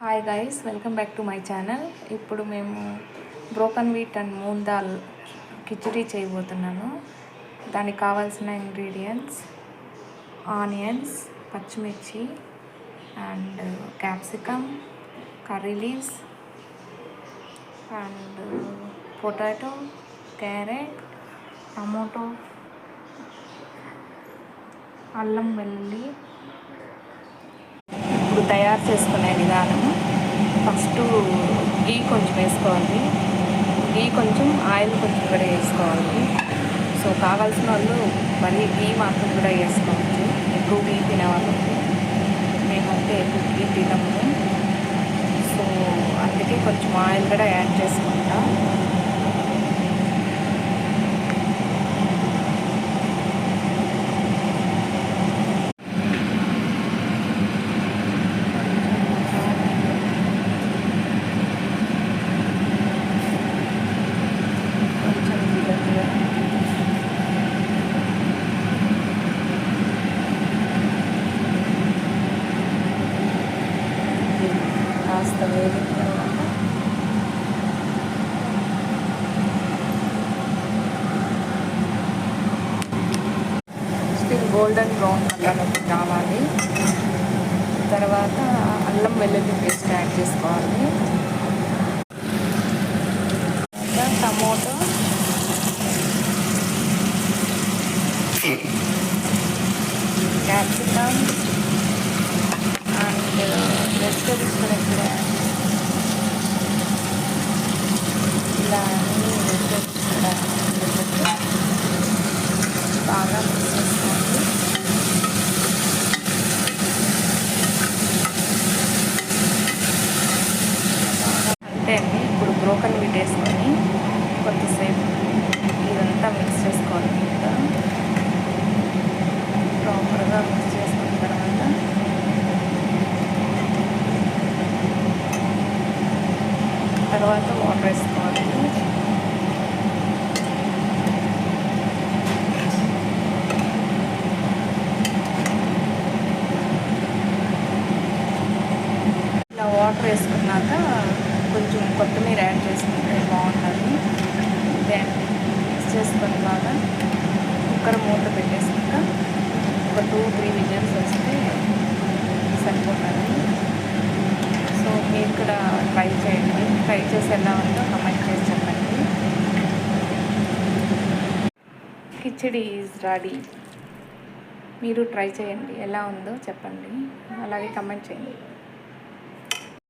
Hi guys, welcome back to my channel. ఇప్పుడు మేము broken wheat and moong dal khichdi చేయబోతున్నాను. దానికి కావాల్సిన ఇంగ్రీడియంట్స్ ఆనియన్స్, పచ్చిమిర్చి and capsicum, curry leaves and potato, carrot, tomato, అల్లం వెల్లుల్లి. ఇప్పుడు తయారు చేసుకునే విధానము, ఫస్ట్ గీ కొంచెం వేసుకోవాలి. గీ కొంచెం, ఆయిల్ కొంచెం కూడా వేసుకోవాలి. సో కావాల్సిన వాళ్ళు మళ్ళీ గీ మాత్రం కూడా వేసుకోవచ్చు. ఎక్కువ గీ తినేవాళ్ళు, మేమైతే ఎక్కువ గీ తినము. సో అందుకే కొంచెం ఆయిల్ కూడా యాడ్ చేసుకుంటాం. కాస్త వేగిన తర్వాత స్టిల్ గోల్డెన్ బ్రౌన్ కలర్లోకి రావాలి. తర్వాత అల్లం వెల్లుల్లి పేస్ట్ యాడ్ చేసుకోవాలి. టమోటో, క్యాప్సికమ్ అండ్ వెజిటేబుల్స్ కూడా ఇక్కడ ఇలా అన్ని వెజిటేబుల్స్ కూడా బాగా మిక్స్ చేసుకోండి. అంతే అండి. ఇప్పుడు బ్రోకన్ వీట్ వేసుకొని కొద్దిసేపు ఇదంతా మిక్స్ చేసుకోవాలి. ప్రాపర్గా మిక్స్ చేసుకున్న తర్వాత వాటర్ వేసుకోవాలి. ఇలా వాటర్ వేసుకున్నాక కొంచెం కొత్తిమీర యాడ్ చేసుకుంటే బాగుంటుంది. మిక్స్ చేసుకొని బాగా కుక్కర్ మూత పెట్టేసాక ఒక 2-3 విజిల్స్ వస్తే సరిపోతుంది. సో మీరు కూడా ట్రై చేయండి. ట్రై చేసి ఎలా ఉందో కమెంట్ చేసి చెప్పండి. Khichdi is ready. మీరు ట్రై చేయండి, ఎలా ఉందో చెప్పండి, అలాగే కమెంట్ చేయండి.